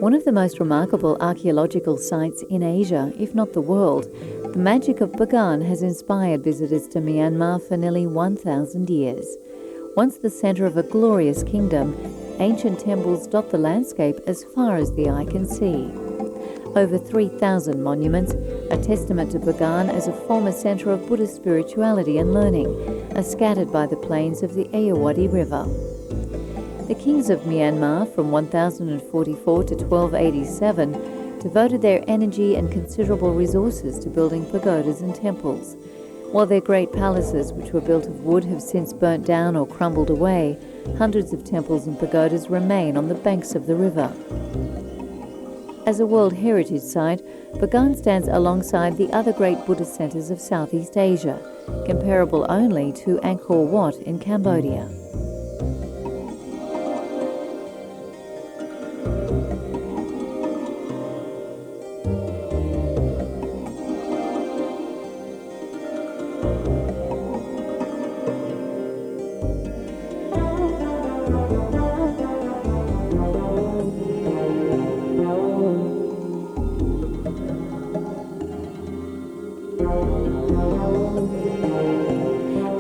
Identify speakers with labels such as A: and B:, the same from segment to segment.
A: One of the most remarkable archaeological sites in Asia, if not the world, the magic of Bagan has inspired visitors to Myanmar for nearly 1,000 years. Once the centre of a glorious kingdom, ancient temples dot the landscape as far as the eye can see. Over 3,000 monuments, a testament to Bagan as a former centre of Buddhist spirituality and learning, are scattered by the plains of the Irrawaddy River. The kings of Myanmar from 1044 to 1287 devoted their energy and considerable resources to building pagodas and temples. While their great palaces, which were built of wood, have since burnt down or crumbled away, hundreds of temples and pagodas remain on the banks of the river. As a World Heritage Site, Bagan stands alongside the other great Buddhist centres of Southeast Asia, comparable only to Angkor Wat in Cambodia.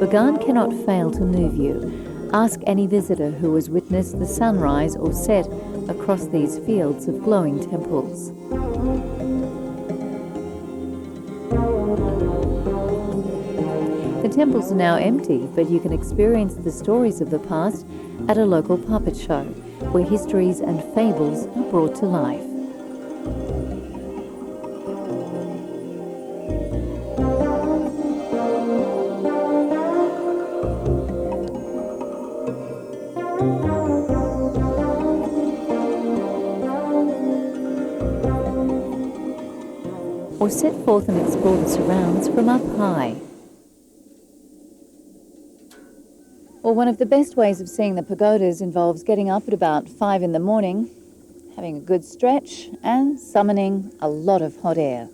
A: Bagan cannot fail to move you. Ask any visitor who has witnessed the sunrise or set across these fields of glowing temples. The temples are now empty, but you can experience the stories of the past at a local puppet show, where histories and fables are brought to life. Or set forth and explore the surrounds from up high. Well, one of the best ways of seeing the pagodas involves getting up at about 5 in the morning, having a good stretch, and summoning a lot of hot air.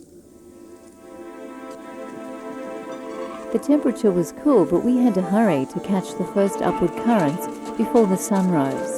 A: The temperature was cool, but we had to hurry to catch the first upward currents before the sun rose.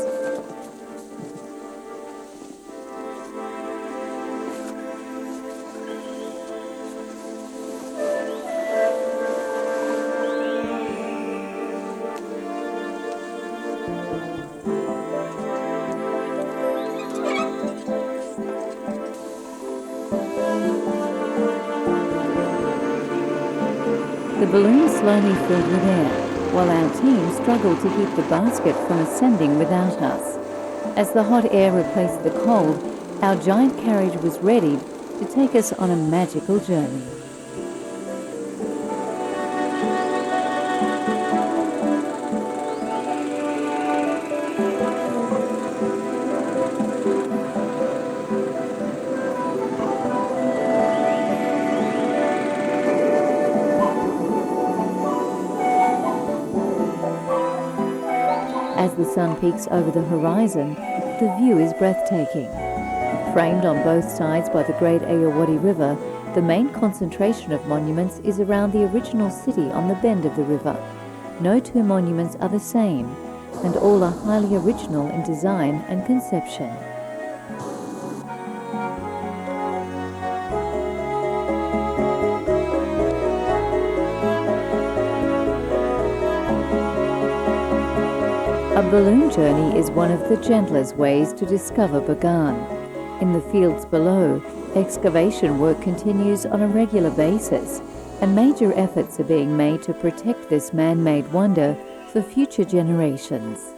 A: The balloon slowly filled with air, while our team struggled to keep the basket from ascending without us. As the hot air replaced the cold, our giant carriage was ready to take us on a magical journey. As the sun peaks over the horizon, the view is breathtaking. Framed on both sides by the great Irrawaddy River, the main concentration of monuments is around the original city on the bend of the river. No two monuments are the same, and all are highly original in design and conception. A balloon journey is one of the gentlest ways to discover Bagan. In the fields below, excavation work continues on a regular basis, and major efforts are being made to protect this man-made wonder for future generations.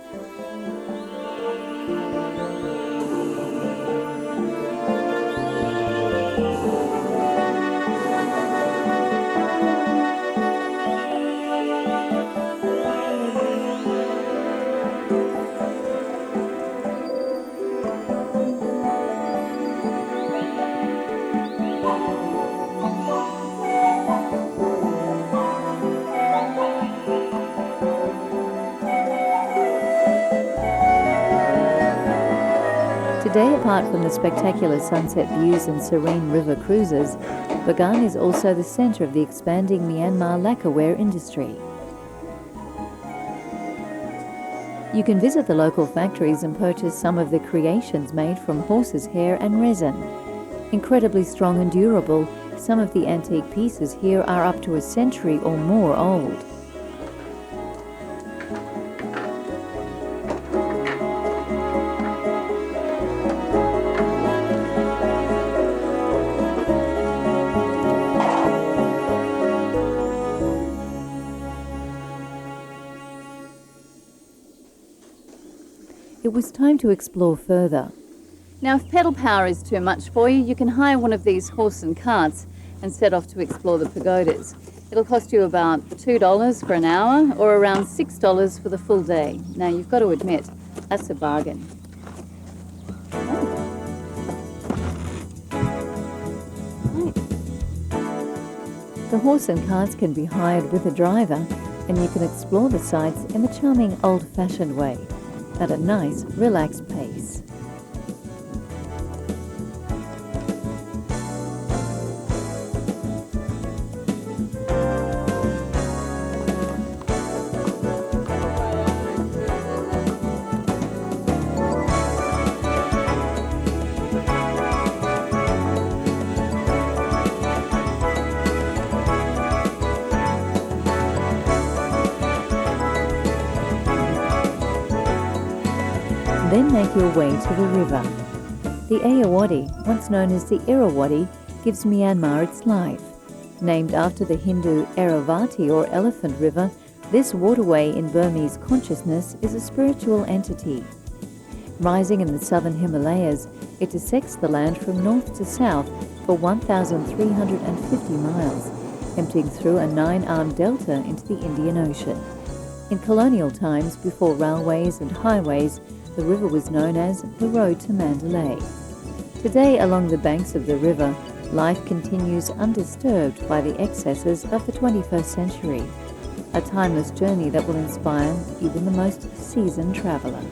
A: Today, apart from the spectacular sunset views and serene river cruises, Bagan is also the centre of the expanding Myanmar lacquerware industry. You can visit the local factories and purchase some of the creations made from horse's hair and resin. Incredibly strong and durable, some of the antique pieces here are up to a century or more old. It was time to explore further. Now, if pedal power is too much for you, you can hire one of these horse and carts and set off to explore the pagodas. It'll cost you about $2 for an hour or around $6 for the full day. Now, you've got to admit, that's a bargain. The horse and carts can be hired with a driver, and you can explore the sites in the charming old-fashioned way, at a nice, relaxed pace. Then make your way to the river. The Irrawaddy, once known as the Irrawaddy, gives Myanmar its life. Named after the Hindu Irrawaddy or Elephant River, this waterway in Burmese consciousness is a spiritual entity. Rising in the southern Himalayas, it dissects the land from north to south for 1,350 miles, emptying through a 9-armed delta into the Indian Ocean. In colonial times, before railways and highways, the river was known as the Road to Mandalay. Today, along the banks of the river, life continues undisturbed by the excesses of the 21st century, a timeless journey that will inspire even the most seasoned traveller.